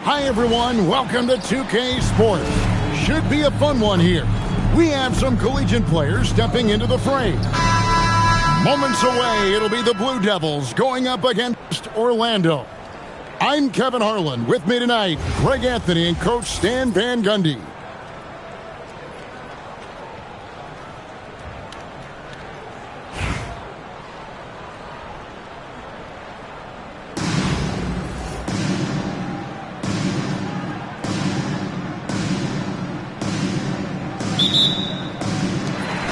Hi, everyone. Welcome to 2K Sports. Should be a fun one here. We have some collegiate players stepping into the fray. Moments away, it'll be the Blue Devils going up against Orlando. I'm Kevin Harlan. With me tonight, Greg Anthony and Coach Stan Van Gundy.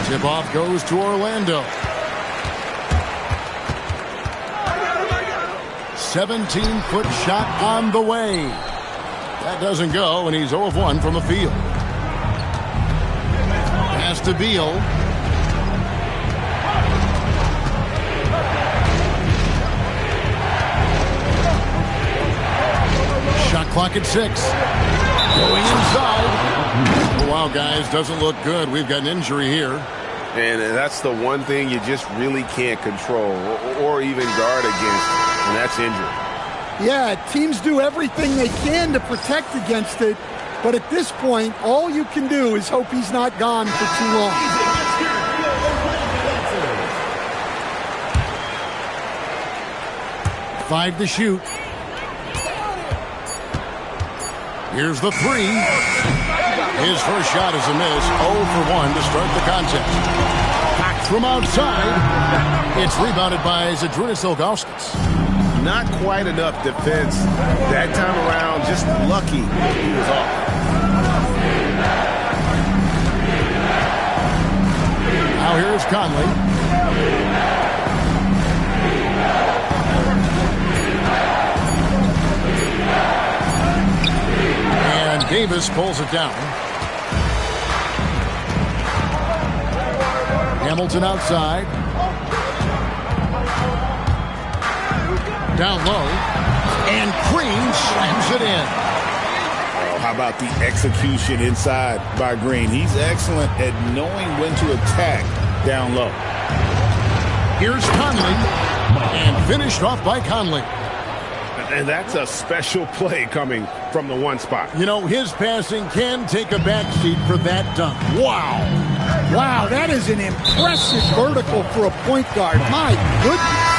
Tip-off goes to Orlando. 17-foot shot on the way. That doesn't go, and he's 0 of 1 from the field. Pass to Beal. Shot clock at 6. Going inside. Oh, wow, guys, doesn't look good. We've got an injury here. And that's the one thing you just really can't control or even guard against, and that's injury. Yeah, teams do everything they can to protect against it, but at this point, all you can do is hope he's not gone for too long. Five to shoot. Here's the three. His first shot is a miss. 0 for 1 to start the contest. Packed from outside. It's rebounded by Zydrunas Ilgauskas. Not quite enough defense that time around. Just lucky he was off. Now here's Conley. And Davis pulls it down. Hamilton outside. Down low. And Green slams it in. Oh, how about the execution inside by Green? He's excellent at knowing when to attack down low. Here's Conley. And finished off by Conley. And that's a special play coming from the one spot. You know, his passing can take a backseat for that dunk. Wow. Wow, that is an impressive vertical for a point guard. My goodness.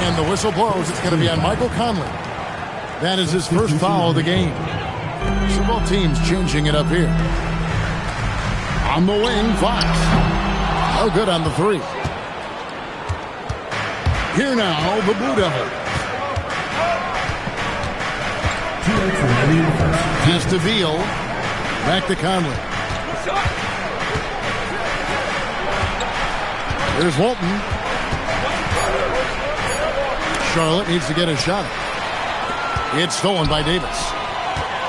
And the whistle blows. It's going to be on Michael Conley. That is his first foul of the game. So both teams changing it up here. On the wing, Fox. No good on the three. Here now, the Blue Devils. Pass to Beal. Back to Conley. Here's Walton. Charlotte needs to get a shot. It's stolen by Davis.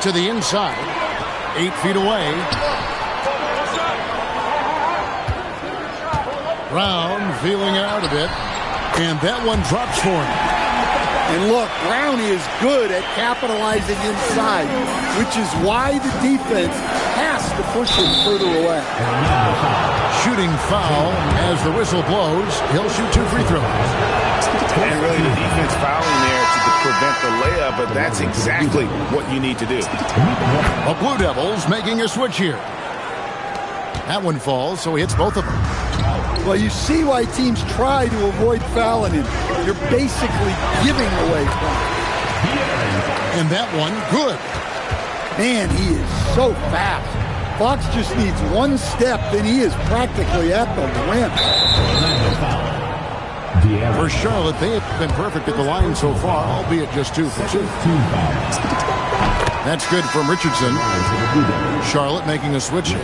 To the inside. 8 feet away. Brown feeling it out a bit. And that one drops for him. And look, Brown is good at capitalizing inside, which is why the defense has to push him further away. Shooting foul as the whistle blows. He'll shoot 2 free throws. And really the defense fouling there to prevent the layup, but that's exactly what you need to do. The Blue Devils making a switch here. That one falls, so he hits both of them. Well, you see why teams try to avoid fouling him. You're basically giving away points. And that one, good. Man, he is so fast. Fox just needs one step, then he is practically at the rim. For Charlotte, they have been perfect at the line so far, albeit just 2 for 2. That's good from Richardson. Charlotte making a switch.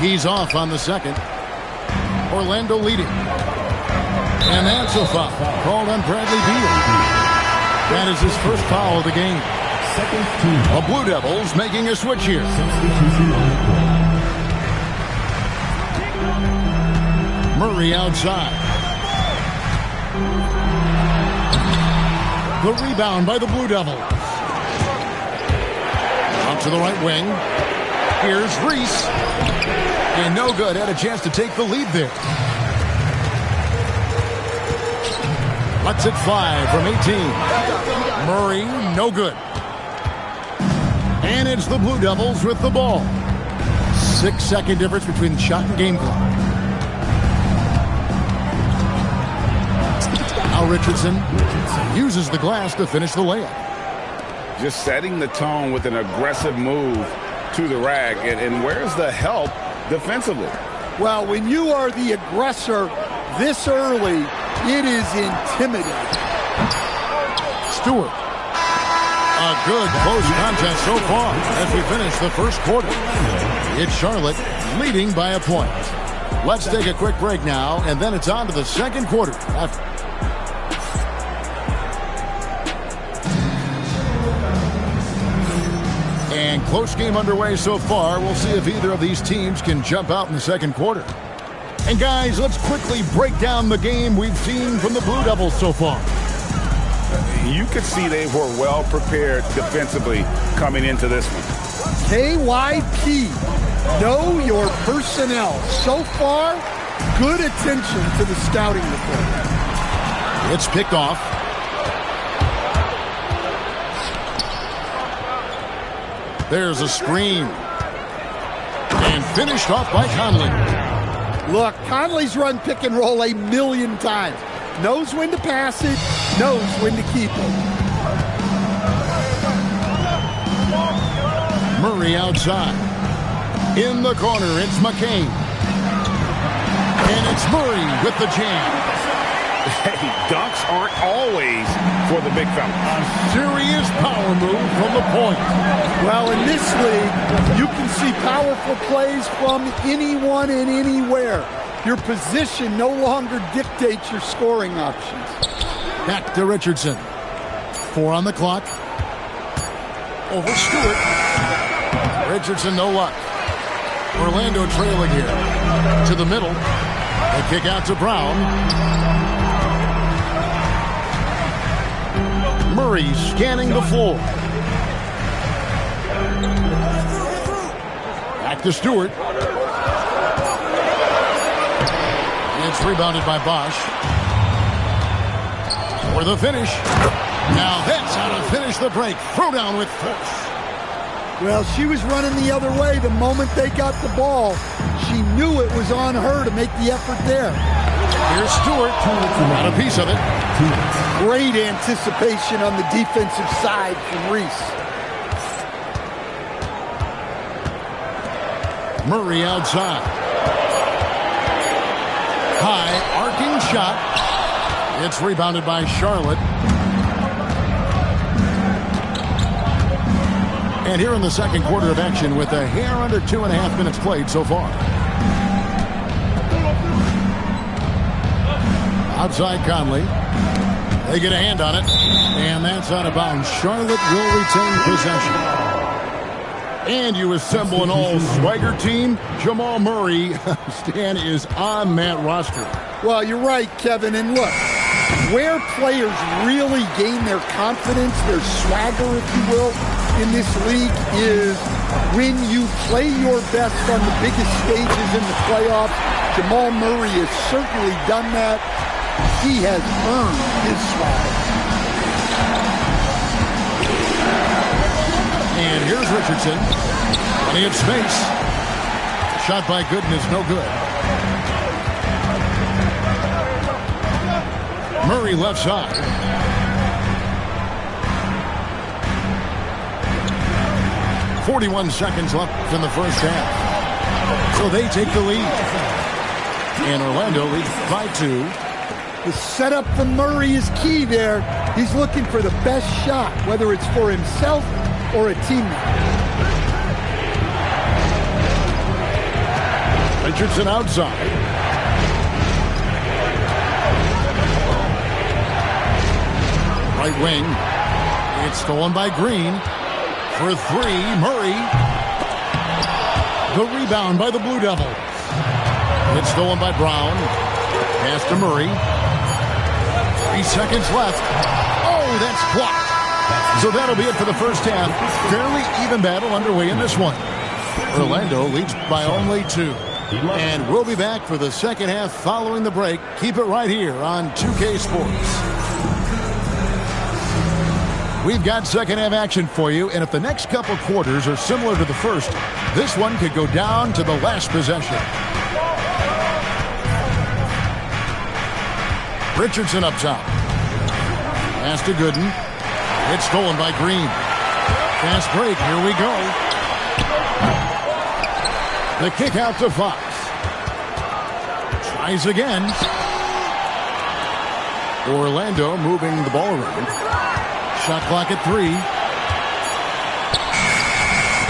He's off on the second. Orlando leading. And that's a foul called on Bradley Beal. That is his first foul of the game. The Blue Devils making a switch here. Murray outside. The rebound by the Blue Devils. Out to the right wing. Here's Reese. And no good. Had a chance to take the lead there. Lets it fly from 18. Murray, no good. And it's the Blue Devils with the ball. 6-second difference between the shot and game clock. Now Richardson uses the glass to finish the layup. Just setting the tone with an aggressive move to the rack. And where's the help defensively? Well, when you are the aggressor this early, it is intimidating. Stewart. A good close contest so far as we finish the first quarter. It's Charlotte leading by a point. Let's take a quick break now, and then it's on to the second quarter. And close game underway so far. We'll see if either of these teams can jump out in the second quarter. And guys, let's quickly break down the game we've seen from the Blue Devils so far. You could see they were well prepared defensively coming into this one. KYP, know your personnel. So far, good attention to the scouting report. It's picked off. There's a screen. And finished off by Conley. Look, Conley's run pick and roll a million times. Knows when to pass it, knows when to keep it. Murray outside. In the corner, it's McCain. And it's Murray with the jam. Hey, dunks aren't always for the big fella. A serious power move from the point. Well, in this league, you can see powerful plays from anyone and anywhere. Your position no longer dictates your scoring options. Back to Richardson. 4 on the clock. Over Stewart. Richardson, no luck. Orlando trailing here. To the middle. A kick out to Brown. Murray scanning the floor. Back to Stewart. It's rebounded by Bosch. For the finish. Now that's how to finish the break. Throw down with force. Well, she was running the other way the moment they got the ball. She knew it was on her to make the effort there. Here's Stewart. Got a piece of it. Great anticipation on the defensive side from Reese. Murray outside. High arcing shot. It's rebounded by Charlotte. And here in the second quarter of action with a hair under 2.5 minutes played so far. Outside Conley. They get a hand on it. And that's out of bounds. Charlotte will retain possession. And you assemble an all-swagger team. Jamal Murray, Stan, is on that roster. Well, you're right, Kevin. And look, where players really gain their confidence, their swagger, if you will, in this league is when you play your best on the biggest stages in the playoffs. Jamal Murray has certainly done that. He has earned his swag. And here's Richardson. Plenty of space. Shot by Gooden is no good. Murray left side. .41 seconds left in the first half. So they take the lead. And Orlando leads by 2. The setup from Murray is key there. He's looking for the best shot, whether it's for himself or a teammate. Richardson outside. Right wing. It's stolen by Green. For 3, Murray. The rebound by the Blue Devils. It's stolen by Brown. Pass to Murray. 3 seconds left. Oh, that's blocked. So that'll be it for the first half. Fairly even battle underway in this one. Orlando leads by only 2. And we'll be back for the second half following the break. Keep it right here on 2K Sports. We've got second half action for you, and if the next couple quarters are similar to the first, this one could go down to the last possession. Richardson up top. Pass to Gooden. It's stolen by Green. Fast break. Here we go. The kick out to Fox. Tries again. Orlando moving the ball around. Shot clock at 3.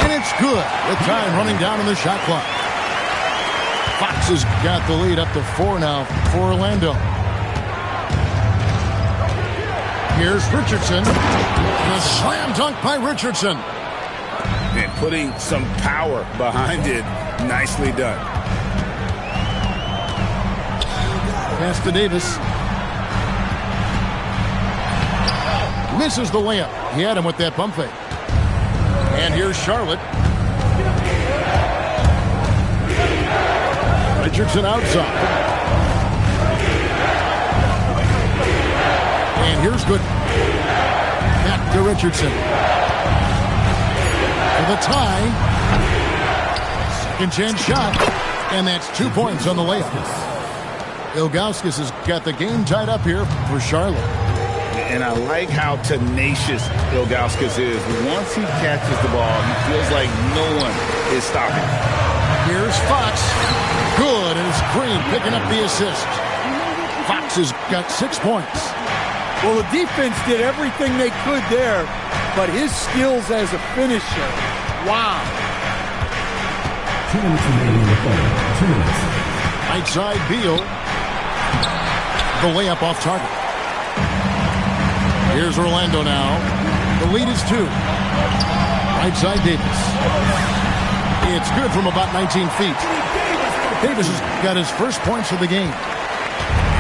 And it's good with time running down on the shot clock. Fox has got the lead up to 4 now for Orlando. Here's Richardson. And a slam dunk by Richardson. And putting some power behind it. Nicely done. Pass to Davis. Misses the layup. He had him with that pump fake. And here's Charlotte. Richardson outside. And here's Good. Back to Richardson. For the tie. Second chance shot. And that's 2 points on the layup. Ilgauskas has got the game tied up here for Charlotte. And I like how tenacious Ilgauskas is. Once he catches the ball, he feels like no one is stopping. Here's Fox. Good, and it's Green picking up the assist. Fox has got 6 points. Well, the defense did everything they could there, but his skills as a finisher, wow. 2 minutes remaining in the quarter. 2 minutes. Right side, Beal. The layup off target. Here's Orlando now. The lead is 2. Right side, Davis. It's good from about 19 feet. Davis has got his first points of the game.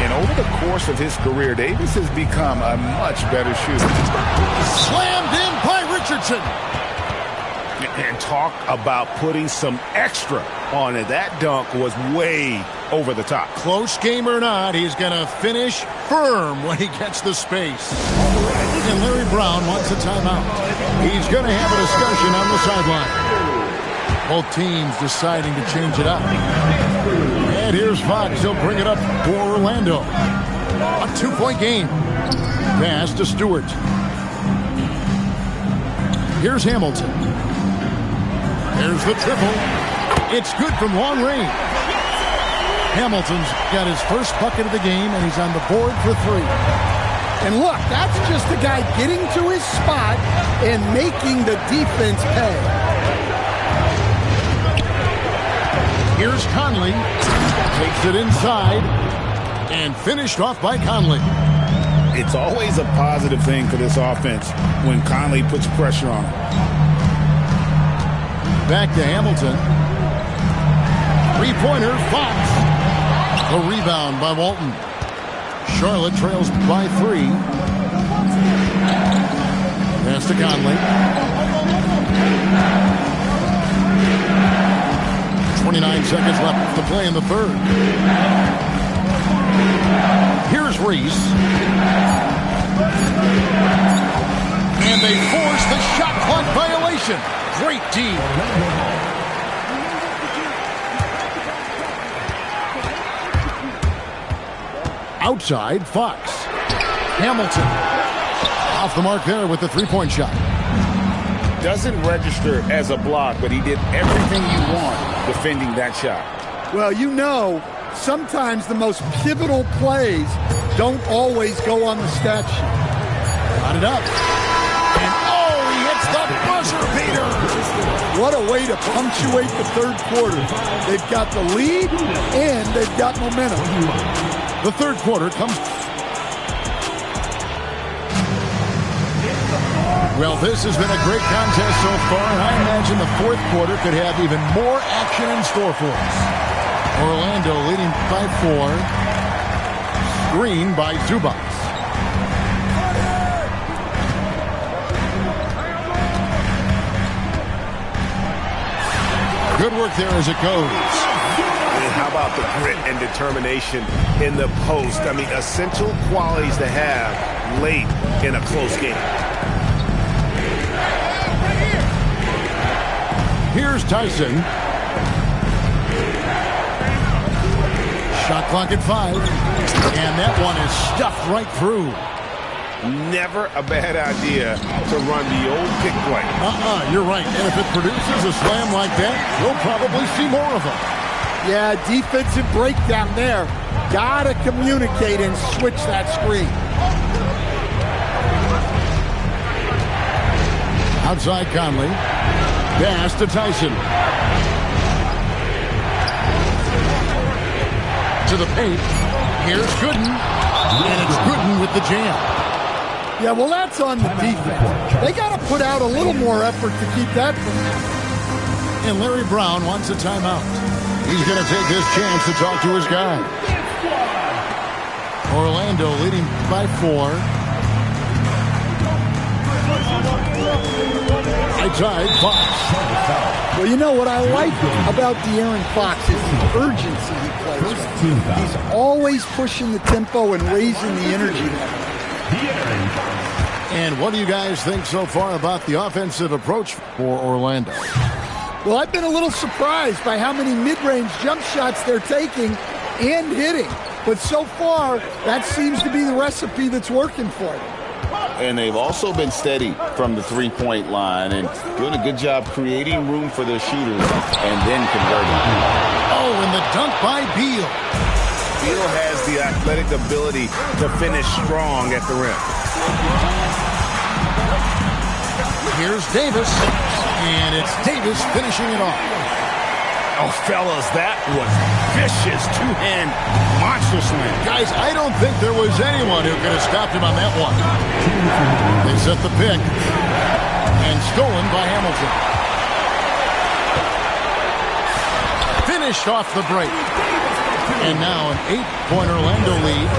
And over the course of his career, Davis has become a much better shooter. Slammed in by Richardson. And talk about putting some extra on it. That dunk was way over the top. Close game or not, he's going to finish firm when he gets the space. And Larry Brown wants a timeout. He's going to have a discussion on the sideline. Both teams deciding to change it up. And here's Fox. He'll bring it up for Orlando. A 2-point game. Pass to Stewart. Here's Hamilton. There's the triple. It's good from long range. Hamilton's got his first bucket of the game, and he's on the board for 3. And look, that's just a guy getting to his spot and making the defense pay. Here's Conley. Takes it inside. And finished off by Conley. It's always a positive thing for this offense when Conley puts pressure on him. Back to Hamilton. 3-pointer, Fox. A rebound by Walton. Charlotte trails by 3. Pass to Conley. 29 seconds left to play in the third. Here's Reese. And they force the shot clock violation. Great D. Outside, Fox. Hamilton. Off the mark there with the 3-point shot. Doesn't register as a block, but he did everything you want defending that shot. Well, you know, sometimes the most pivotal plays don't always go on the stat sheet. Got it up. And oh, he hits the buzzer beater. What a way to punctuate the third quarter. They've got the lead and they've got momentum. The third quarter comes. Well, this has been a great contest so far, and I imagine the fourth quarter could have even more action in store for us. Orlando leading by 4. Green by Zubac. Good work there as it goes. And how about the grit and determination in the post? I mean, essential qualities to have late in a close game. Here's Tyson. Shot clock at 5. And that one is stuffed right through. Never a bad idea to run the old pick play. You're right. And if it produces a slam like that, we'll probably see more of them. Yeah, defensive breakdown there. Gotta communicate and switch that screen. Outside Conley. Pass to Tyson. To the paint. Here's Gooden. And it's Gooden with the jam. Yeah, well, that's on the defense. They got to put out a little more effort to keep that from them. And Larry Brown wants a timeout. He's going to take this chance to talk to his guy. Orlando leading by 4. Tied Fox. Well, you know what I like about De'Aaron Fox is the urgency he plays with. He's always pushing the tempo and raising the energy level. And what do you guys think so far about the offensive approach for Orlando? Well, I've been a little surprised by how many mid-range jump shots they're taking and hitting. But so far, that seems to be the recipe that's working for them. And they've also been steady from the three-point line and doing a good job creating room for their shooters and then converting. Oh, and the dunk by Beal. Beal has the athletic ability to finish strong at the rim. Here's Davis, and it's Davis finishing it off. Oh, fellas, that was vicious two-hand monster slam. Guys, I don't think there was anyone who could have stopped him on that one. They set the pick, and stolen by Hamilton. Finished off the break. And now an 8-point Orlando lead.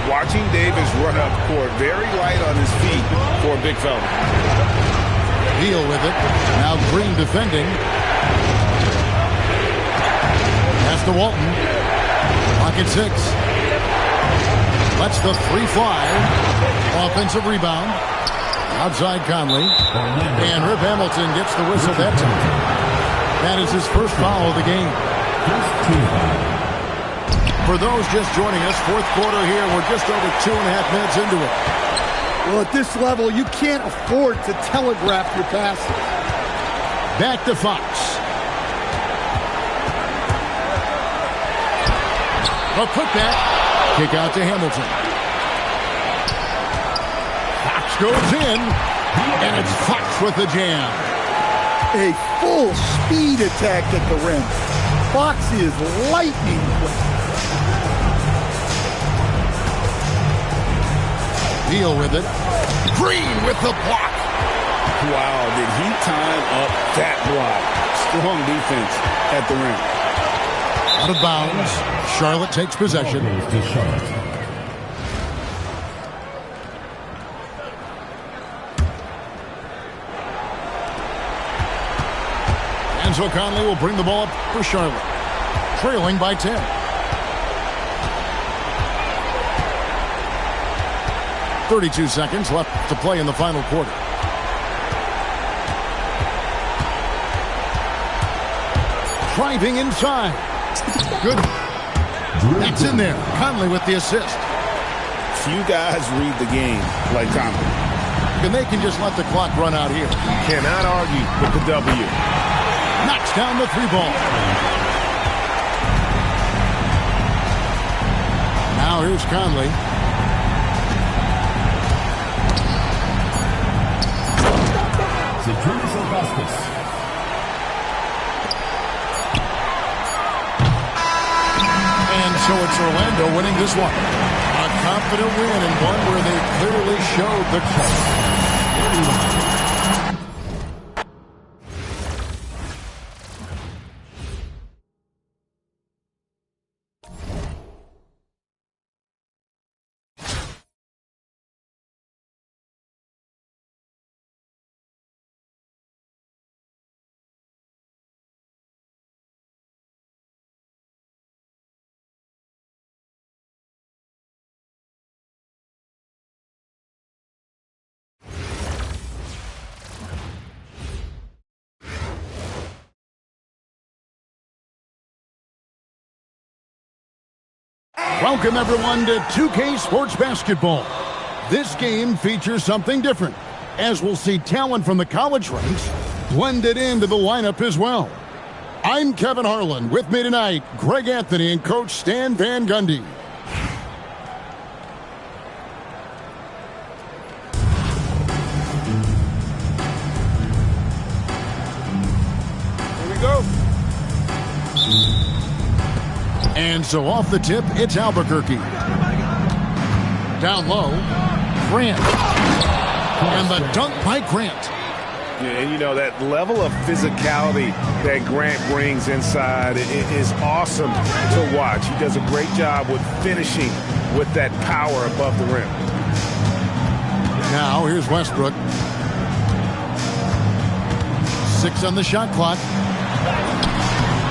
Watching Davis run up court, very light on his feet for a big fella. Beal with it. Now Green defending. Pass to Walton. Pocket 6. Lets the 3 fly. Offensive rebound. Outside Conley. And Rip Hamilton gets the whistle that time. That is his first foul of the game. For those just joining us, fourth quarter here. We're just over 2.5 minutes into it. Well, at this level, you can't afford to telegraph your passes. Back to Fox. A putback. Kick out to Hamilton. Fox goes in. And it's Fox with the jam. A full speed attack at the rim. Fox is lightning quick. Beal with it. Green with the block. Wow, did he time up that block? Strong defense at the rim. Out of bounds. Charlotte takes possession. Enzo Conley will bring the ball up for Charlotte. Trailing by 10. .32 seconds left to play in the final quarter. Driving inside. Good. That's in there. Conley with the assist. Few guys read the game like Conley. And they can just let the clock run out here. Cannot argue with the W. Knocks down the 3 ball. Now here's Conley. Julius Augustus. And so it's Orlando winning this one. A confident win and one where they clearly showed the class. Welcome, everyone, to 2K Sports Basketball. This game features something different, as we'll see talent from the college ranks blended into the lineup as well. I'm Kevin Harlan. With me tonight, Greg Anthony and Coach Stan Van Gundy. Here we go. And so off the tip, it's Albuquerque. Down low, Grant. And the dunk by Grant. Yeah, and you know, that level of physicality that Grant brings inside is awesome to watch. He does a great job with finishing with that power above the rim. Now here's Westbrook. 6 on the shot clock.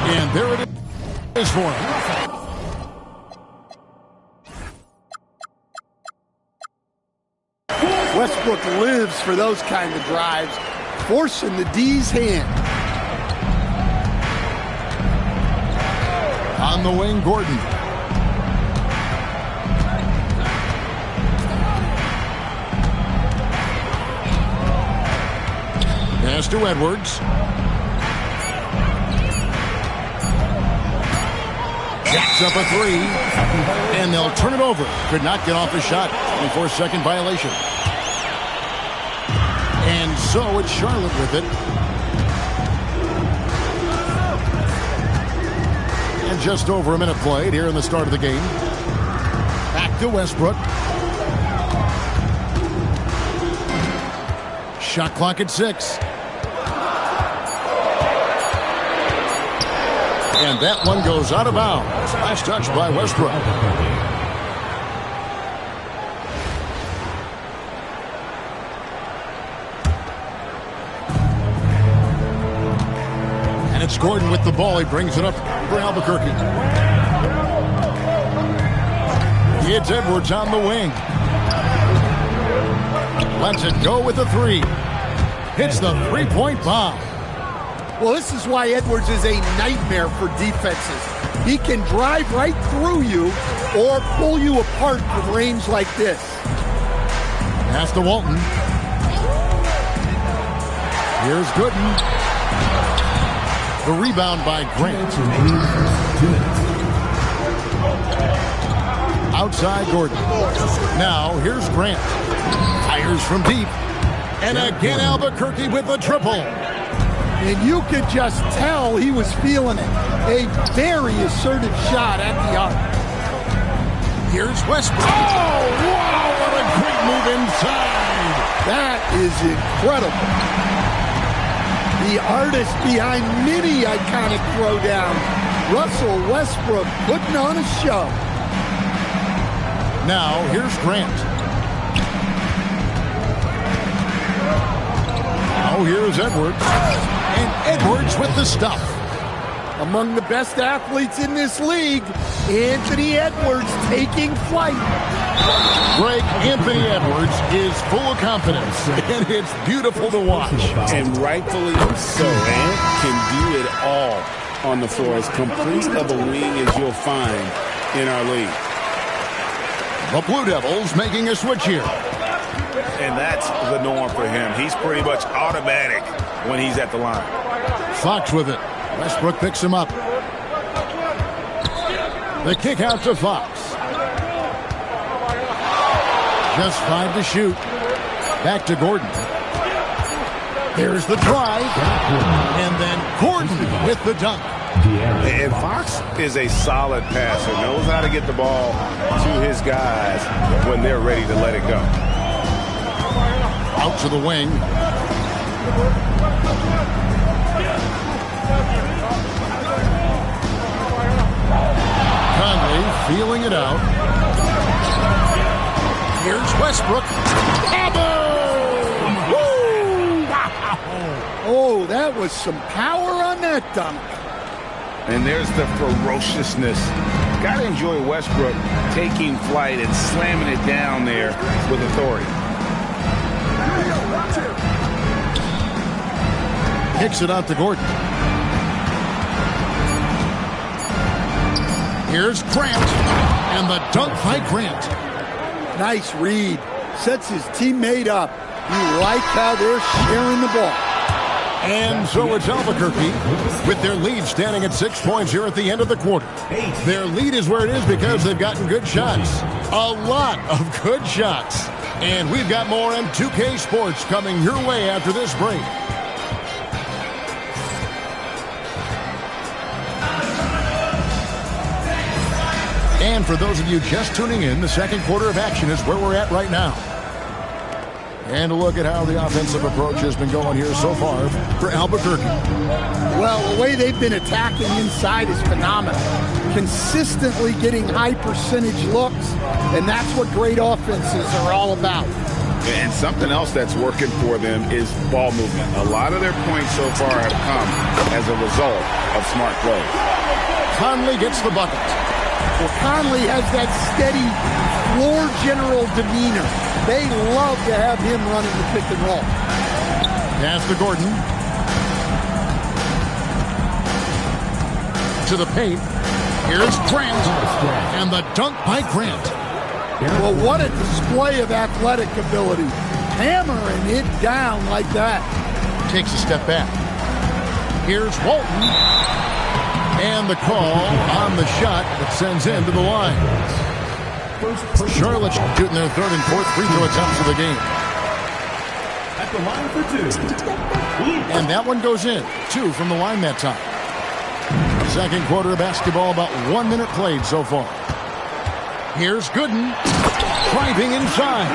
And there it is for him. Westbrook lives for those kind of drives, forcing the D's hand. On the wing, Gordon. Pass to Edwards. Jacks up a 3. And they'll turn it over. Could not get off his shot. 24-second violation. And so it's Charlotte with it. And just over a minute played here in the start of the game. Back to Westbrook. Shot clock at 6. And that one goes out of bounds. Last touch by Westbrook. And it's Gordon with the ball. He brings it up for Albuquerque. It's Edwards on the wing. Lets it go with the 3. Hits the three-point bomb. Well, this is why Edwards is a nightmare for defenses. He can drive right through you or pull you apart from range like this. Pass to Walton. Here's Gooden. The rebound by Grant. Outside Gordon. Now here's Grant. Fires from deep. And again Albuquerque with the triple. And you could just tell he was feeling it. A very assertive shot at the arc. Here's Westbrook. Oh, wow, what a great move inside. That is incredible. The artist behind many iconic throwdowns, Russell Westbrook, putting on a show. Now, here's Grant. Now, here's Edwards. And Edwards with the stuff. Among the best athletes in this league, Anthony Edwards taking flight. Greg, Anthony Edwards is full of confidence, and it's beautiful to watch. And rightfully so. Ant can do it all on the floor. As complete of a wing as you'll find in our league. The Blue Devils making a switch here. And that's the norm for him. He's pretty much automatic when he's at the line. Fox with it. Westbrook picks him up. The kick out to Fox. Just 5 to shoot. Back to Gordon. Here's the drive. And then Gordon with the dunk. And Fox is a solid passer. Knows how to get the ball to his guys when they're ready to let it go. Out to the wing. Conley feeling it out. Here's Westbrook. Boom! Woo! Oh, that was some power on that dunk. And there's the ferociousness. Got to enjoy Westbrook taking flight and slamming it down there with authority. Kicks it out to Gordon. Here's Grant. And the dunk by Grant. Nice read. Sets his teammate up. You like how they're sharing the ball. And so it's Albuquerque with their lead standing at 6 points here at the end of the quarter. Their lead is where it is because they've gotten good shots. A lot of good shots. And we've got more M2K Sports coming your way after this break. And for those of you just tuning in, the second quarter of action is where we're at right now. And a look at how the offensive approach has been going here so far for Albuquerque. Well, the way they've been attacking inside is phenomenal. Consistently getting high percentage looks, and that's what great offenses are all about. And something else that's working for them is ball movement. A lot of their points so far have come as a result of smart plays. Conley gets the bucket. Well, Conley has that steady floor general demeanor. They love to have him running the pick and roll. Pass to Gordon. To the paint. Here's Grant. And the dunk by Grant. Well, what a display of athletic ability. Hammering it down like that. Takes a step back. Here's Walton. And the call on the shot that sends him to the line. Charlotte shooting their third and fourth free throw attempts of the game. At the line for two. And that one goes in. 2 from the line that time. Second quarter of basketball, about 1 minute played so far. Here's Gooden. Driving inside.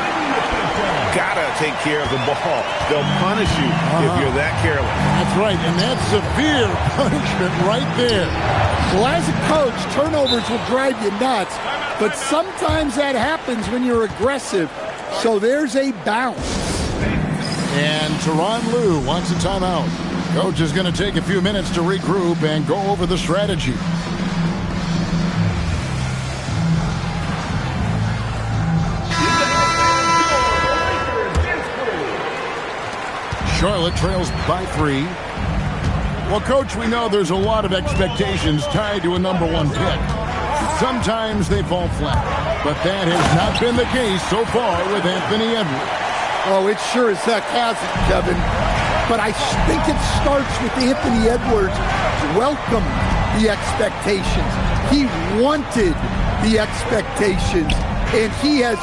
Gotta take care of the ball. They'll punish you if you're that careless. That's right, and that's severe punishment right there. Well, as a coach, turnovers will drive you nuts, but sometimes that happens when you're aggressive. So there's a bounce. And Tyronn Lue wants a timeout. Coach is going to take a few minutes to regroup and go over the strategy. Charlotte trails by 3. Well, Coach, we know there's a lot of expectations tied to a number 1 pick. Sometimes they fall flat, but that has not been the case so far with Anthony Edwards. Oh, it sure as heck hasn't, Kevin. But I think it starts with Anthony Edwards welcomed the expectations. He wanted the expectations, and he has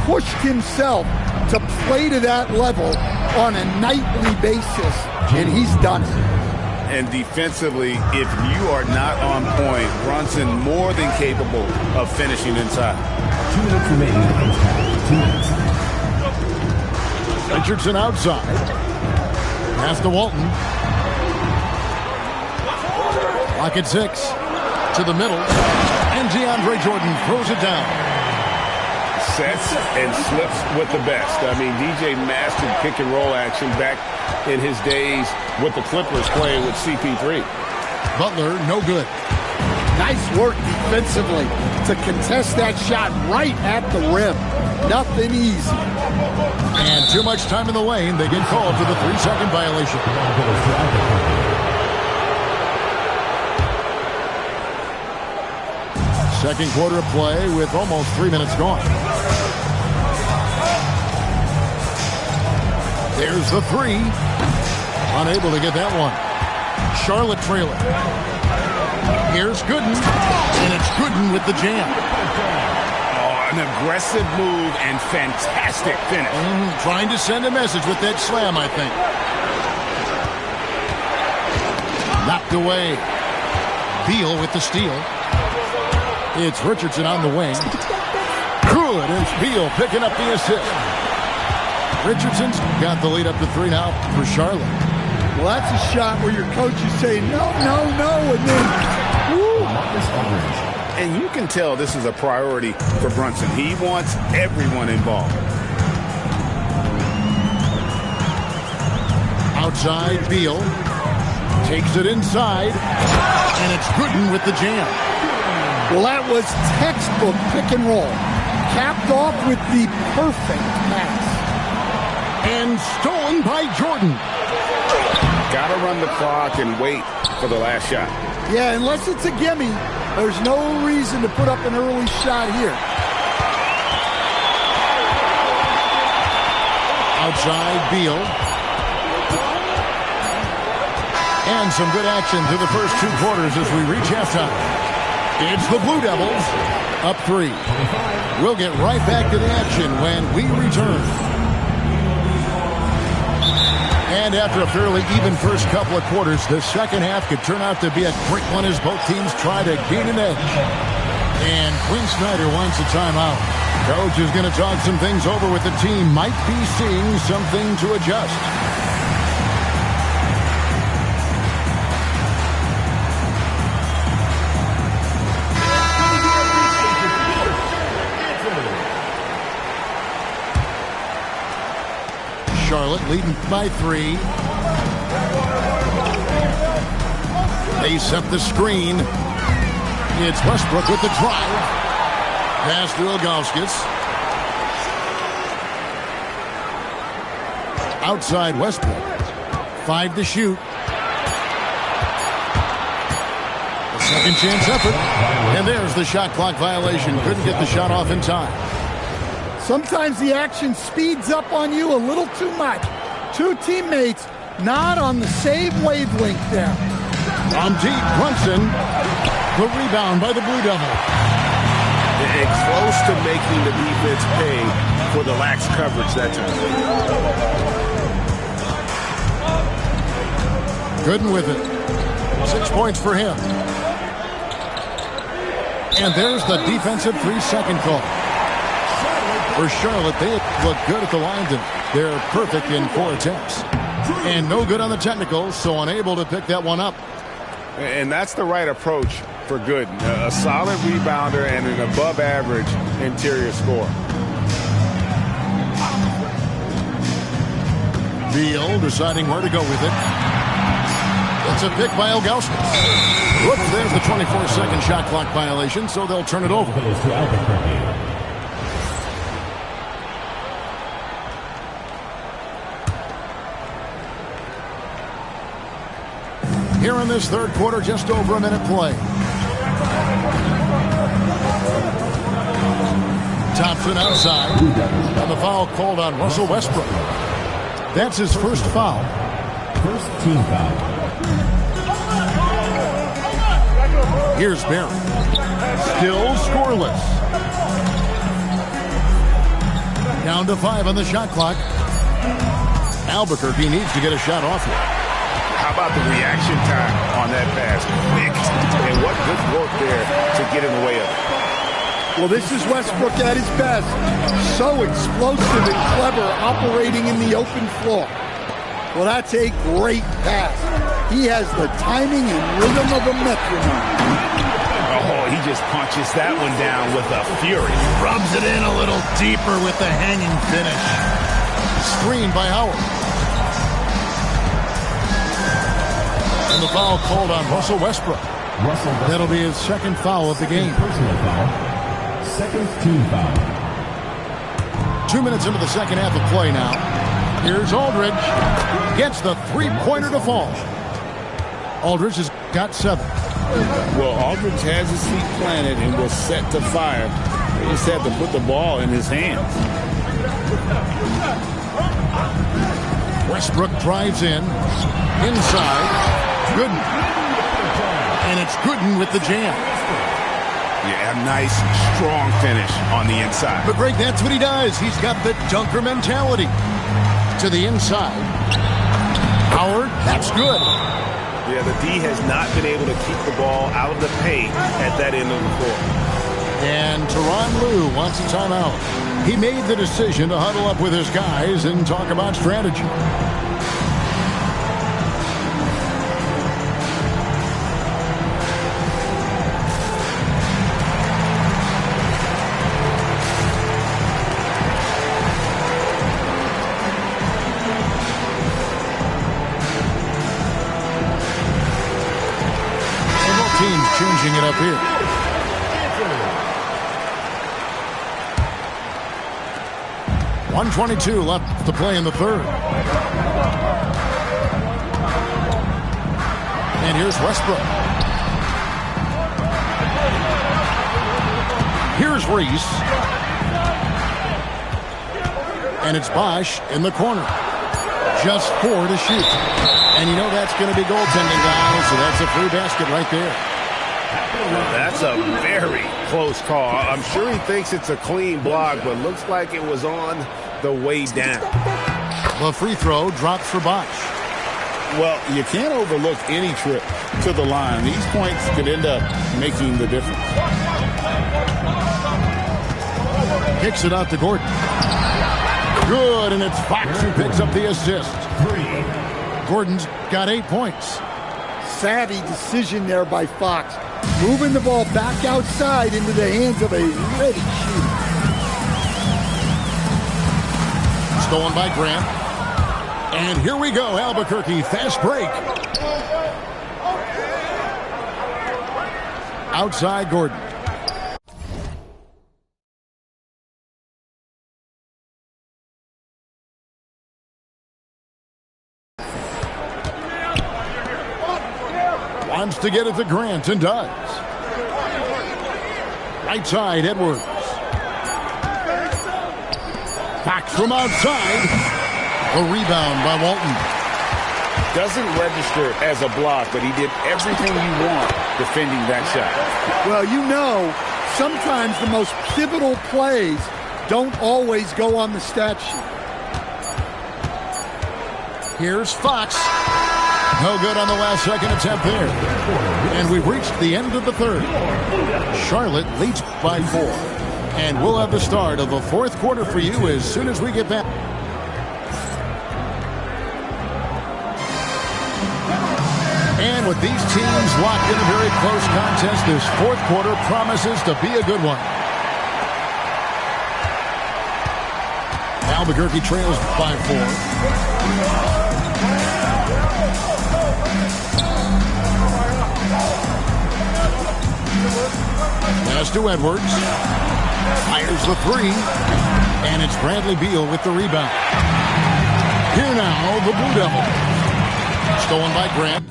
pushed himself to play to that level on a nightly basis, and he's done it. And defensively, if you are not on point, Brunson more than capable of finishing inside. 2 minutes remaining in the first half. 2 minutes. Richardson outside. Pass to Walton. Lock at 6. To the middle. And DeAndre Jordan throws it down. Sets and slips with the best. I mean, DJ mastered pick and roll action back in his days with the Clippers playing with CP3. Butler, no good. Nice work defensively to contest that shot right at the rim. Nothing easy. And too much time in the lane. They get called for the 3-second violation. Second quarter of play with almost 3 minutes gone. There's the 3. Unable to get that one. Charlotte trailing. Here's Gooden. And it's Gooden with the jam. Oh, an aggressive move and fantastic finish. Trying to send a message with that slam, I think. Knocked away. Beal with the steal. It's Richardson on the wing. Good, and it's Beal picking up the assist. Richardson's got the lead up to 3 now for Charlotte. Well, that's a shot where your coach is saying, no, no, no, and then, woo. And you can tell this is a priority for Brunson. He wants everyone involved. Outside, Beal takes it inside, and it's Gooden with the jam. Well, that was textbook pick and roll, capped off with the perfect pass. And stolen by Jordan. Got to run the clock and wait for the last shot. Yeah, unless it's a gimme, there's no reason to put up an early shot here. Outside, Beal. And some good action through the first 2 quarters as we reach halftime. It's the Blue Devils up 3. We'll get right back to the action when we return. And after a fairly even first couple of quarters, the second half could turn out to be a quick one as both teams try to gain an edge. And Quinn Snyder wants a timeout. Coach is going to talk some things over with the team. Might be seeing something to adjust. Charlotte leading by 3. They set the screen. It's Westbrook with the drive. Pass to Ilgauskas. Outside Westbrook. 5 to shoot. A second chance effort. And there's the shot clock violation. Couldn't get the shot off in time. Sometimes the action speeds up on you a little too much. 2 teammates not on the same wavelength there. On deep, Brunson. The rebound by the Blue Devil. And close to making the defense pay for the lax coverage that time. Gooden with it. 6 points for him. And there's the defensive 3-second call. For Charlotte, they look good at the line. They're perfect in 4 attempts. And no good on the technicals, so unable to pick that one up. And that's the right approach for Gooden. A solid rebounder and an above-average interior scorer. Beal deciding where to go with it. It's a pick by Ilgauskas. Whoops, there's the 24-second shot clock violation, so they'll turn it over. Here in this third quarter, just over a minute play. Thompson outside. And the foul called on Russell Westbrook. That's his first foul. First team foul. Here's Barry. Still scoreless. Down to 5 on the shot clock. Albuquerque needs to get a shot off here. How about the reaction time on that pass? Quick. And what good work there to get in the way of it. Well, this is Westbrook at his best. So explosive and clever operating in the open floor. Well, that's a great pass. He has the timing and rhythm of a metronome. Oh, he just punches that one down with a fury. Rubs it in a little deeper with the hanging finish. Screen by Howard. And the foul called on Russell Westbrook. That'll be his second foul of the game. Personal foul. Second team foul. 2 minutes into the second half of play now. Here's Aldridge. Gets the three-pointer to fall. Aldridge has got 7. Well, Aldridge has his feet planted and was set to fire. They just have to put the ball in his hands. Westbrook drives in. Inside. Gooden. And it's Gooden with the jam. Yeah, a nice, strong finish on the inside. But, Greg, that's what he does. He's got the dunker mentality. To the inside. Howard, that's good. Yeah, the D has not been able to keep the ball out of the paint at that end of the court. And Tyronn Lue wants a timeout. He made the decision to huddle up with his guys and talk about strategy. Changing it up here. .122 left to play in the third. And here's Westbrook. Here's Reese. And it's Bosch in the corner. Just 4 to shoot. And you know that's going to be goaltending, guys, so that's a free basket right there. That's a very close call. I'm sure he thinks it's a clean block, but looks like it was on the way down. The free throw drops for Bosch. Well, you can't overlook any trip to the line. These points could end up making the difference. Kicks it out to Gordon. Good, and it's Fox who picks up the assist. Gordon's got 8 points. Savvy decision there by Fox. Moving the ball back outside into the hands of a ready shooter. Stolen by Grant. And here we go, Albuquerque, fast break. Outside Gordon. Wants to get it to Grant and does. Right side, Edwards. Fox from outside. A rebound by Walton. Doesn't register as a block, but he did everything you want defending that shot. Well, you know, sometimes the most pivotal plays don't always go on the stat sheet. Here's Fox. No good on the last second attempt there. And we've reached the end of the third. Charlotte leads by 4. And we'll have the start of the fourth quarter for you as soon as we get back. And with these teams locked in a very close contest, this fourth quarter promises to be a good one. Albuquerque trails by 4. Pass to Edwards. Fires the 3. And it's Bradley Beal with the rebound. Here now, the Blue Devils. Stolen by Grant.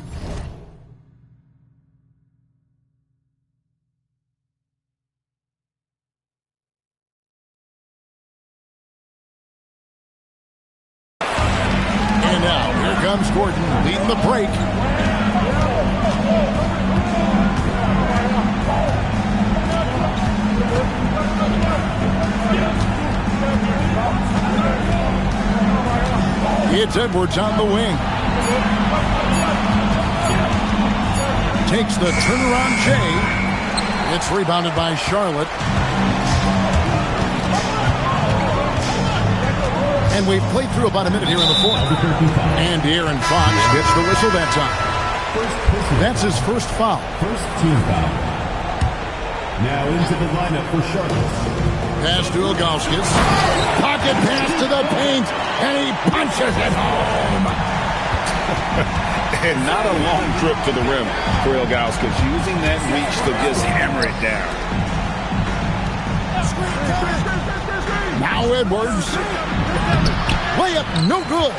And now, here comes Gordon leading the break. It's Edwards on the wing. Takes the turnaround Jay. It's rebounded by Charlotte. And we've played through about a minute here in the fourth. And Aaron Fox gets the whistle that time. That's his first foul. First team foul. Now into the lineup for Charlotte. Pass to Ilgauskas. Pocket pass to the paint. And he punches it home. And not a long trip to the rim for Ilgauskas, using that reach to just hammer it down. Now Edwards. Layup no good.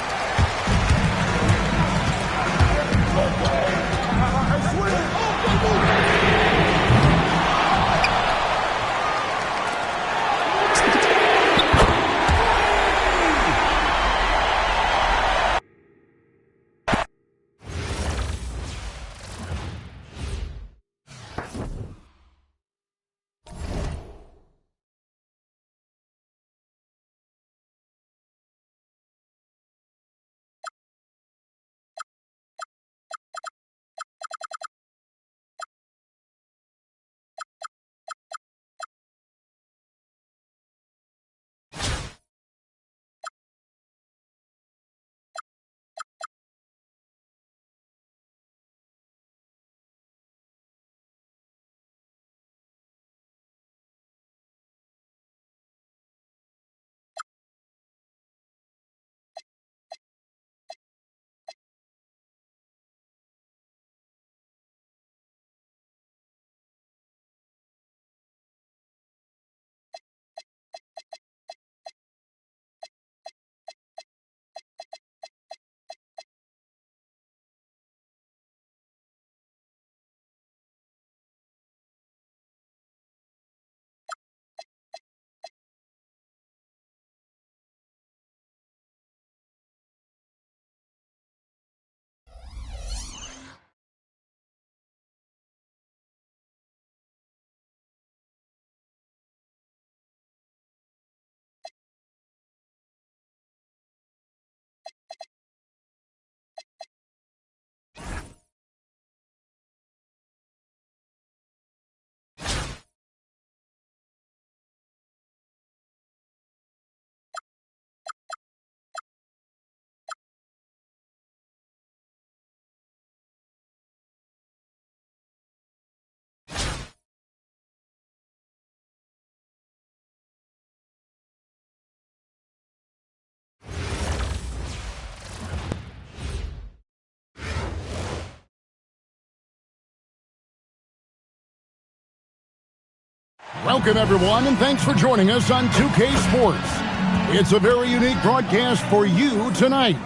Welcome, everyone, and thanks for joining us on 2K Sports. It's a very unique broadcast for you tonight.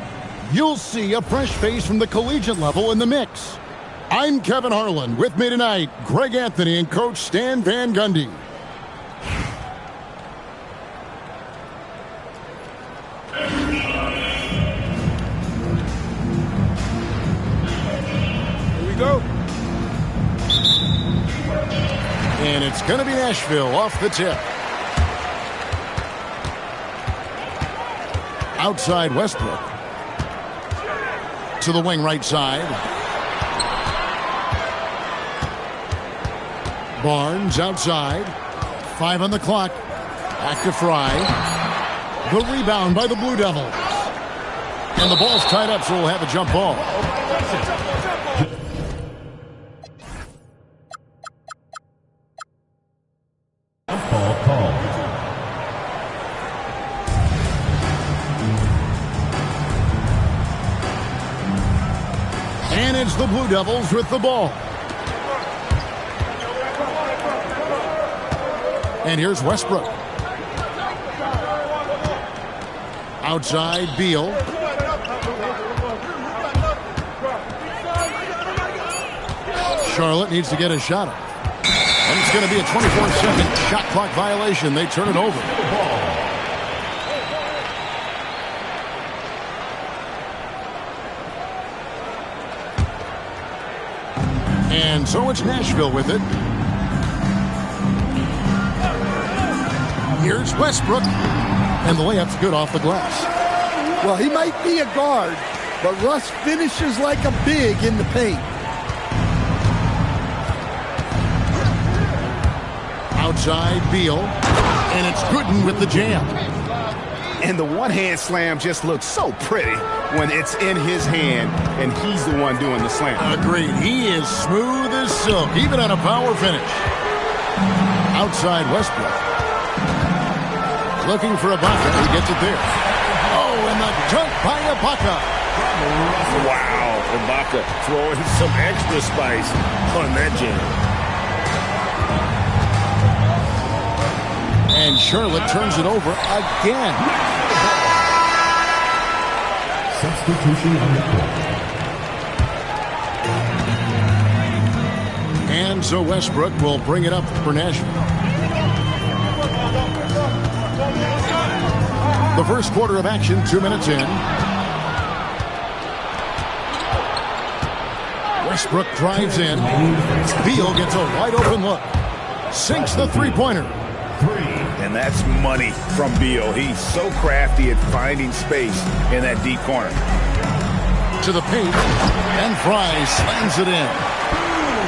You'll see a fresh face from the collegiate level in the mix. I'm Kevin Harlan. With me tonight, Greg Anthony and Coach Stan Van Gundy. Here we go. And it's going to be Nashville off the tip. Outside Westbrook. To the wing right side. Barnes outside. 5 on the clock. Back to Fry. The rebound by the Blue Devils. And the ball's tied up, so we'll have a jump ball. Ball called. And it's the Blue Devils with the ball. And here's Westbrook. Outside, Beal. Charlotte needs to get a shot up. And it's going to be a 24-second shot clock violation. They turn it over. And so it's Nashville with it. Here's Westbrook. And the layup's good off the glass. Well, he might be a guard, but Russ finishes like a big in the paint. Outside, Beal. And it's Gooden with the jam. And the one-hand slam just looks so pretty when it's in his hand and he's the one doing the slam. Agreed. He is smooth as silk, even on a power finish. Outside Westbrook. Looking for Ibaka. He gets it there. Oh, and the dunk by Ibaka. Wow, Ibaka throwing some extra spice on that jam. And Charlotte turns it over again. Substitution on the court. And so Westbrook will bring it up for Nashville. The first quarter of action, 2 minutes in. Westbrook drives in. Beal gets a wide open look. Sinks the three-pointer. And that's money from Beal. He's so crafty at finding space in that deep corner. To the paint, and Fry slams it in.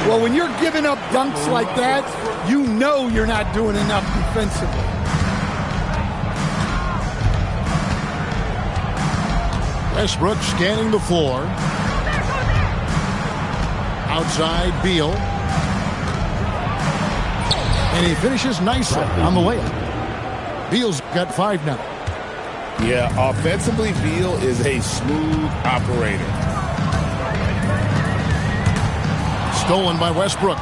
Well, when you're giving up dunks like that, you know you're not doing enough defensively. Westbrook scanning the floor. Outside, Beal. And he finishes nicely on the layup. Beal's got 5 now. Yeah, offensively, Beal is a smooth operator. Stolen by Westbrook.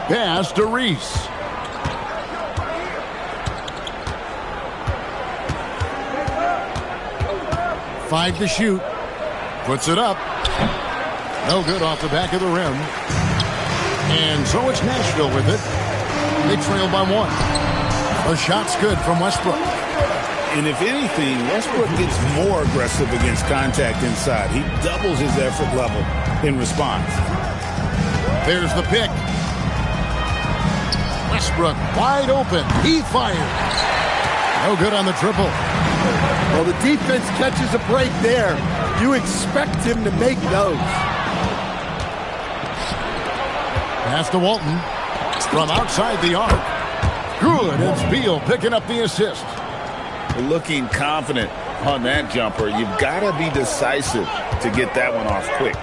Pass to Reese. Five to shoot. Puts it up. No good off the back of the rim. And so it's Nashville with it. They trail by 1. A shot's good from Westbrook. And if anything, Westbrook gets more aggressive against contact inside. He doubles his effort level in response. There's the pick. Westbrook wide open. He fires. No good on the triple. Well, the defense catches a break there. You expect him to make those. Pass to Walton. From outside the arc. Good. It's Beal picking up the assist. Looking confident on that jumper. You've got to be decisive to get that one off quick.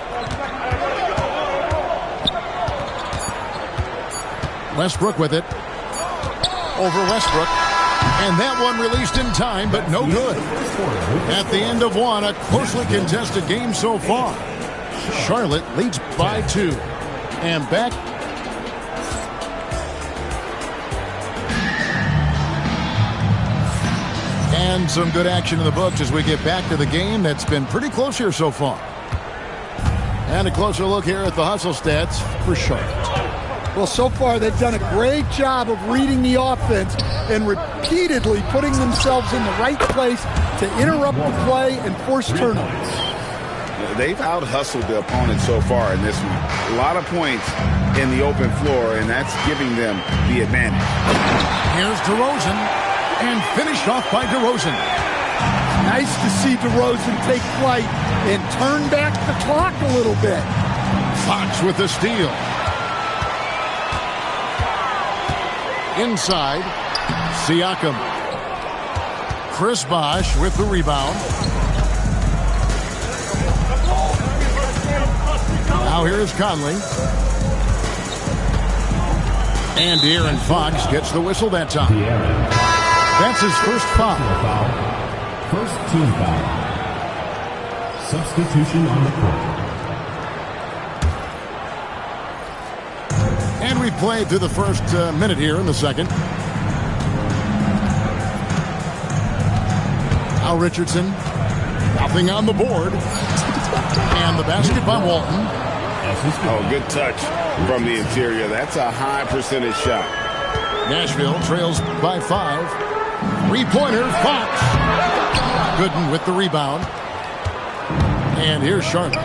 Westbrook with it. Over Westbrook. And that one released in time, but no good. At the end of one, a closely contested game so far. Charlotte leads by 2. And back. And some good action in the books as we get back to the game that's been pretty close here so far. And a closer look here at the hustle stats for Charlotte. Well, so far they've done a great job of reading the offense and repeatedly putting themselves in the right place to interrupt the play and force turnovers. They've out-hustled the opponent so far in this one. A lot of points in the open floor, and that's giving them the advantage. Here's DeRozan, and finished off by DeRozan. Nice to see DeRozan take flight and turn back the clock a little bit. Fox with the steal. Inside, Siakam. Chris Bosh with the rebound. Now here is Conley. And De'Aaron Fox gets the whistle that time. That's his first foul. First team foul. Substitution on the court. And we played through the first minute here in the second. Now Richardson. Nothing on the board. And the basket by Walton. Oh, good touch from the interior. That's a high percentage shot. Nashville trails by 5. Three-pointer, Fox. Gooden with the rebound. And here's Charlotte.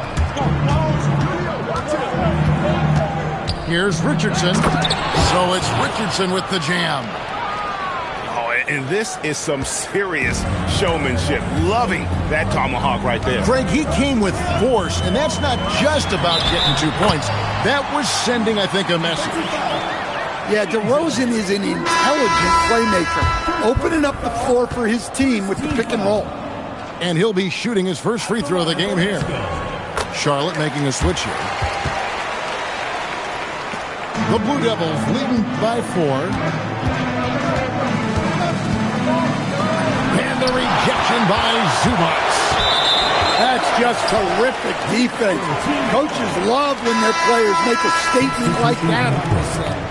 Here's Richardson. So it's Richardson with the jam. Oh, and this is some serious showmanship. Loving that tomahawk right there. Greg, he came with force, and that's not just about getting 2 points. That was sending, I think, a message. Yeah, DeRozan is an intelligent playmaker, opening up the floor for his team with the pick and roll. And he'll be shooting his first free throw of the game here. Charlotte making a switch here. The Blue Devils leading by 4. And the rejection by Zubac. That's just terrific defense. Coaches love when their players make a statement like that on this end.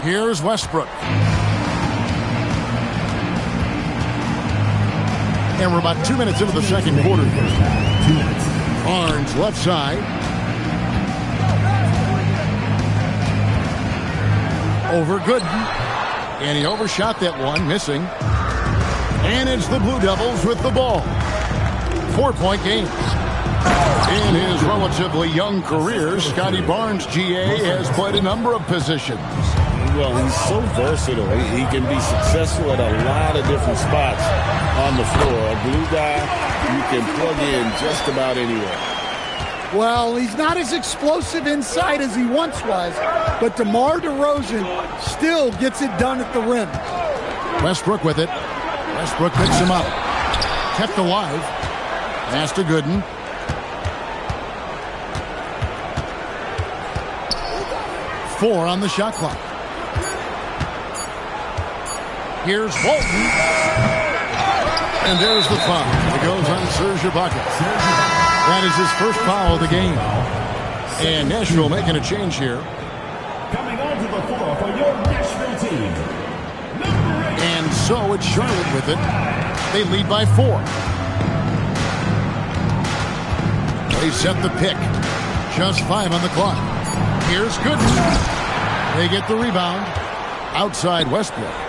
Here's Westbrook. And we're about 2 minutes into the second quarter. Barnes left side. Over Gooden. And he overshot that one, missing. And it's the Blue Devils with the ball. 4-point game. In his relatively young career, Scotty Barnes, GA, has played a number of positions. Well, he's so versatile. He can be successful at a lot of different spots on the floor. A blue guy you can plug in just about anywhere. Well, he's not as explosive inside as he once was, but DeMar DeRozan still gets it done at the rim. Westbrook with it. Westbrook picks him up. Kept alive. Pass to Gooden. Four on the shot clock. Here's Walton. And there's the foul. It goes on Serge Ibaka. That is his first foul of the game. And Nashville making a change here. Coming onto the floor for your Nashville team. And so it's Charlotte with it. They lead by 4. They set the pick. Just 5 on the clock. Here's Gooden. They get the rebound. Outside Westbrook.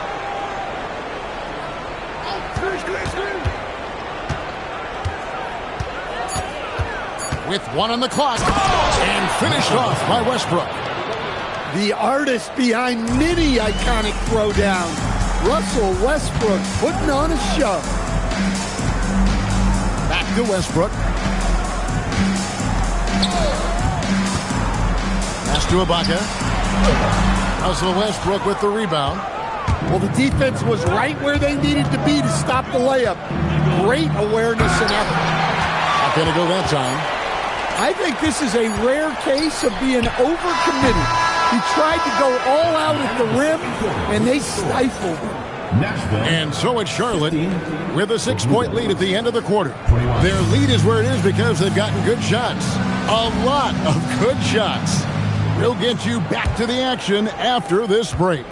With 1 on the clock. And finished off by Westbrook. The artist behind many iconic throwdowns. Russell Westbrook putting on a show. Back to Westbrook. Pass to Ibaka. Russell Westbrook with the rebound. Well, the defense was right where they needed to be to stop the layup. Great awareness and effort. Not going to go that time. I think this is a rare case of being overcommitted. He tried to go all out at the rim, and they stifled him. Nashville. And so it's Charlotte with a 6-point lead at the end of the quarter. Their lead is where it is because they've gotten good shots. A lot of good shots. We'll get you back to the action after this break.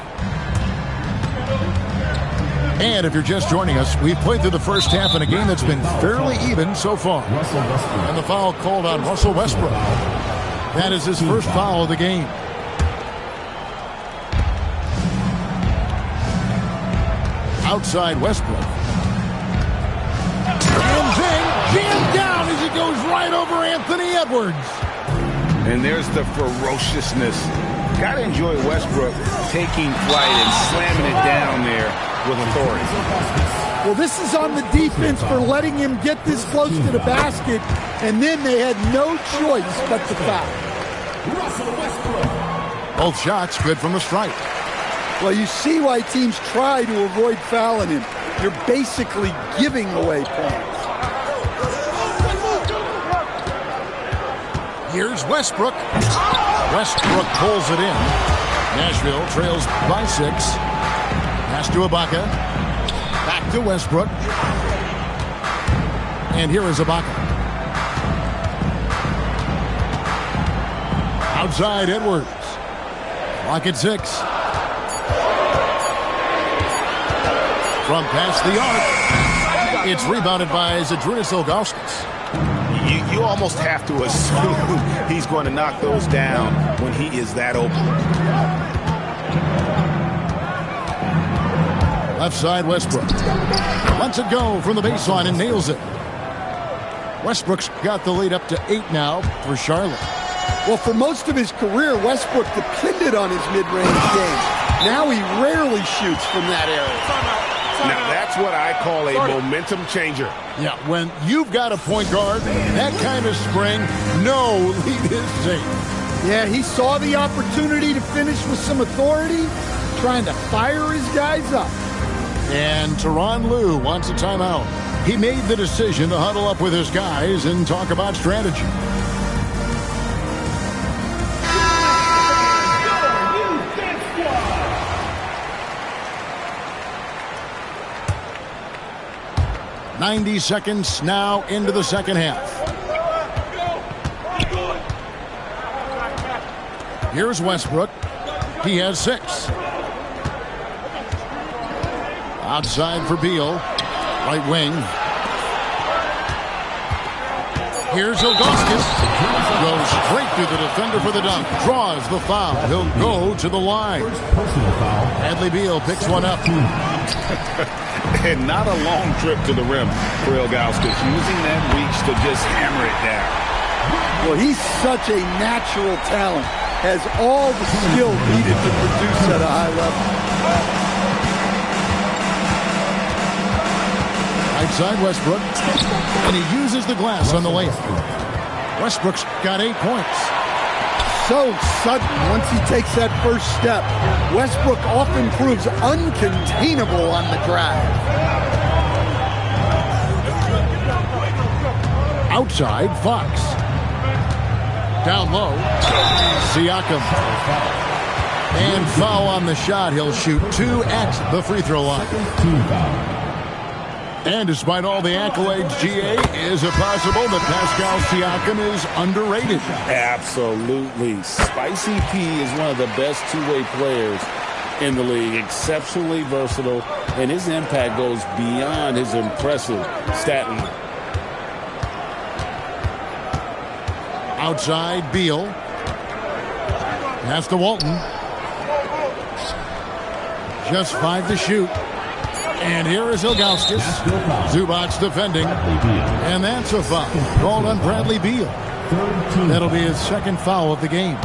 And if you're just joining us, we've played through the first half in a game that's been fairly even so far. And the foul called on Russell Westbrook. That is his first foul of the game. Outside Westbrook. And then jammed down as he goes right over Anthony Edwards. And there's the ferociousness. Got to enjoy Westbrook taking flight and slamming it down there with authority. Well, this is on the defense for letting him get this close to the basket, and then they had no choice but to foul. Russell Westbrook. Both shots good from the stripe. Well, you see why teams try to avoid fouling him. You're basically giving away points. Here's Westbrook. Westbrook pulls it in. Nashville trails by 6. Pass to Ibaka. Back to Westbrook. And here is Ibaka. Outside Edwards. Clock at 6. From past the arc. It's rebounded by Zydrunas Ilgauskas. You almost have to assume he's going to knock those down when he is that open. Left side Westbrook. Lets it go from the baseline and nails it. Westbrook's got the lead up to 8 now for Charlotte. Well, for most of his career, Westbrook depended on his mid-range game. Now he rarely shoots from that area. Now, that's what I call a momentum changer. Yeah, when you've got a point guard, that kind of spring, no lead is safe. Yeah, he saw the opportunity to finish with some authority, trying to fire his guys up. And Tyronn Lue wants a timeout. He made the decision to huddle up with his guys and talk about strategy. "90 seconds now into the second half. Here's Westbrook. He has 6. Outside for Beal. Right wing. Here's Ilgauskas. Goes straight through the defender for the dunk. Draws the foul. He'll go to the line. Bradley Beal picks one up. And not a long trip to the rim for Ilgauskas, using that reach to just hammer it down. Well, he's such a natural talent. Has all the skill needed to produce at a high level. Right side Westbrook. And he uses the glass on the layup. Westbrook's got 8 points. So sudden once he takes that first step. Westbrook often proves uncontainable on the drive. Outside, Fox. Down low, Siakam. And foul on the shot. He'll shoot 2 at the free throw line. And despite all the accolades, GA, is it possible that Pascal Siakam is underrated? Absolutely. Spicy P is one of the best two-way players in the league. Exceptionally versatile, and his impact goes beyond his impressive stat line. Outside, Beal. Pass to Walton. Just 5 to shoot. And here is Ilgauskas. Zubac defending. And that's a foul called on Bradley Beal. That'll be his second foul of the game.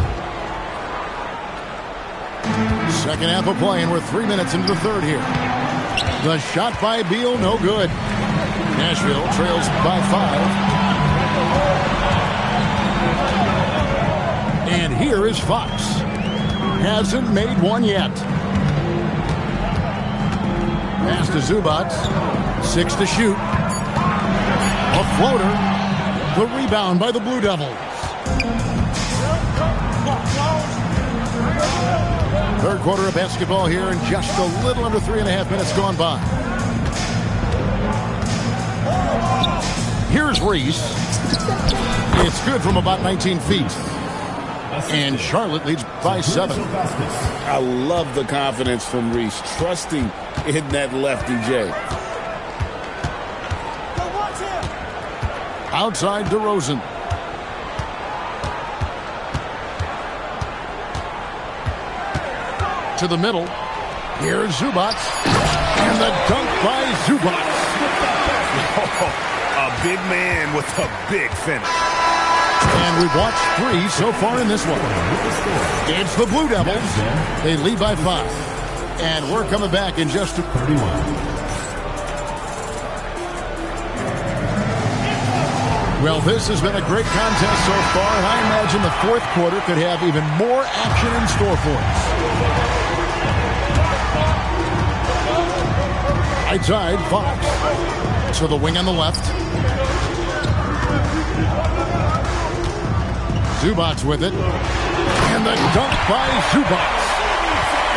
Second half of play, and we're 3 minutes into the third here. The shot by Beal, no good. Nashville trails by 5. And here is Fox. Hasn't made one yet. Pass to Zubac. 6 to shoot. A floater. The rebound by the Blue Devils. Third quarter of basketball here, and just a little under 3.5 minutes gone by. Here's Reese. It's good from about 19 feet. And Charlotte leads by 7. I love the confidence from Reese, trusting in that lefty J. Outside DeRozan. To the middle. Here's Zubac. And the dunk by Zubac. A big man with a big finish. And we've watched 3 so far in this one. It's the Blue Devils. They lead by 5. And we're coming back in just 31. Well, this has been a great contest so far, and I imagine the fourth quarter could have even more action in store for us. Right side, Fox. To the wing on the left. Zubac with it. And the dunk by Zubac.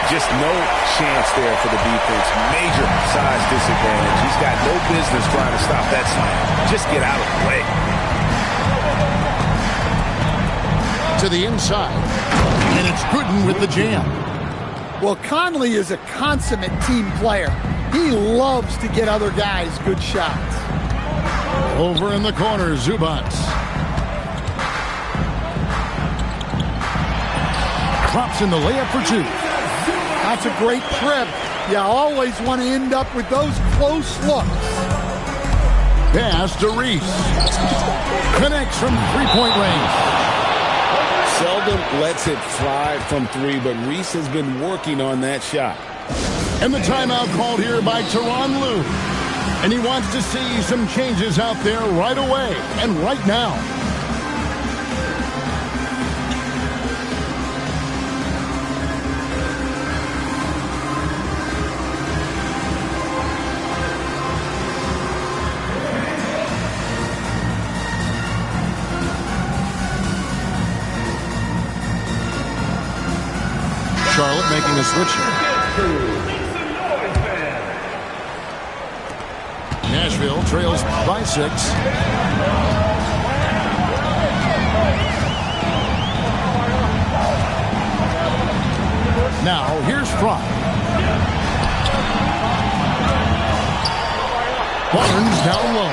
Just no chance there for the defense. Major size disadvantage. He's got no business trying to stop that slam. Just get out of the way. To the inside. And it's Gooden with the jam. Well, Conley is a consummate team player. He loves to get other guys good shots. Over in the corner, Zubac. Drops in the layup for 2. That's a great trip. You always want to end up with those close looks. Pass to Reese. Connects from three-point range. Seldom lets it fly from 3, but Reese has been working on that shot. And the timeout called here by Tyronn Lue. And he wants to see some changes out there right away and right now. Charlotte making a switch here. Nashville trails by 6. Now, here's Fry. Barnes down low.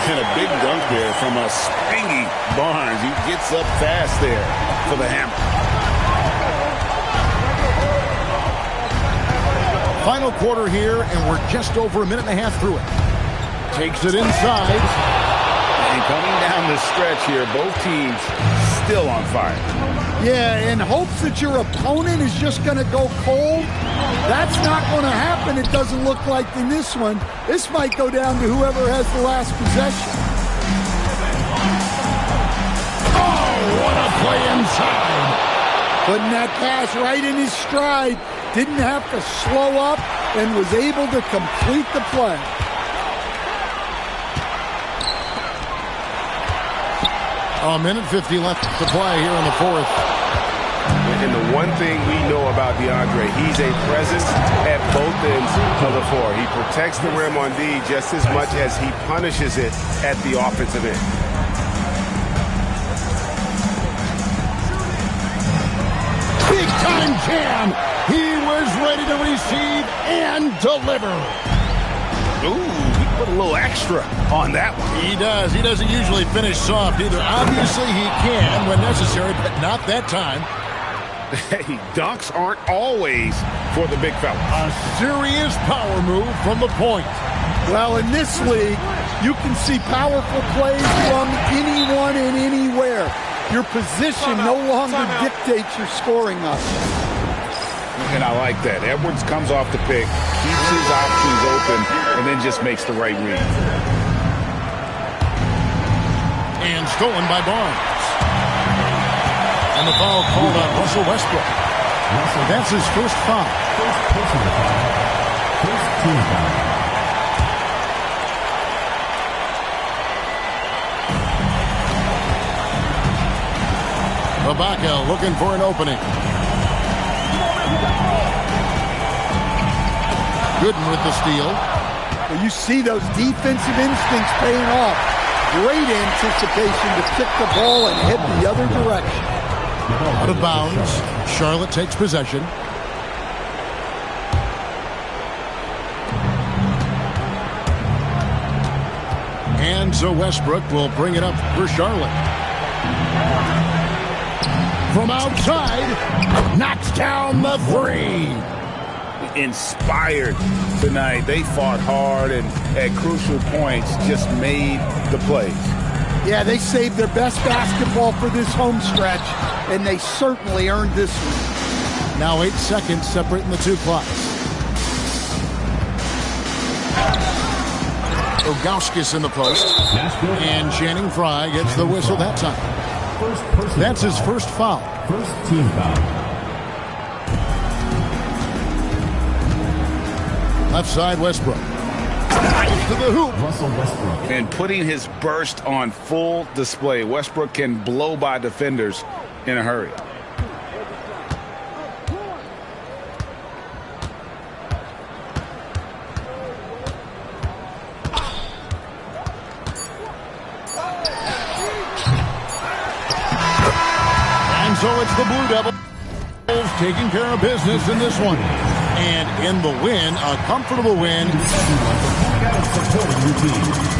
And a big dunk there from a springy Barnes. He gets up fast there for the hammer. Final quarter here, and we're just over a minute and a half through it. Takes it inside. And coming down the stretch here, both teams still on fire. Yeah, in hopes that your opponent is just going to go cold. That's not going to happen, it doesn't look like in this one. This might go down to whoever has the last possession. Oh, what a play inside. Putting that pass right in his stride. Didn't have to slow up and was able to complete the play. A minute 50 left to play here in the fourth. And the one thing we know about DeAndre, he's a presence at both ends of the floor. He protects the rim on D just as much as he punishes it at the offensive end. Big time jam. He was ready to receive and deliver. Ooh, he put a little extra on that one. He does. He doesn't usually finish soft either. Obviously, he can when necessary, but not that time. Hey, dunks aren't always for the big fella. A serious power move from the point. Well, in this league, you can see powerful plays from anyone and anywhere. Your position no longer dictates your scoring options. And I like that. Edwards comes off the pick, keeps his options open, and then just makes the right read. And stolen by Barnes. And the foul called on Russell Westbrook. That's his first foul. First personal foul. First team foul. Ibaka looking for an opening. Gooden with the steal. Well, you see those defensive instincts paying off. Great anticipation to kick the ball and head the other direction. Out of bounds. Charlotte takes possession. And so Westbrook will bring it up for Charlotte. From outside, knocks down the three. Inspired tonight. They fought hard and at crucial points just made the plays. Yeah, they saved their best basketball for this home stretch, and they certainly earned this one. Now 8 seconds separating the two clocks. Ilgauskas in the post. And Channing Frye gets the whistle that time. That's his first foul. First team foul. Left side, Westbrook. To the hoop. Russell Westbrook. And putting his burst on full display. Westbrook can blow by defenders in a hurry. And so it's the Blue Devils taking care of business in this one. And in the win, a comfortable win. Supporting your team.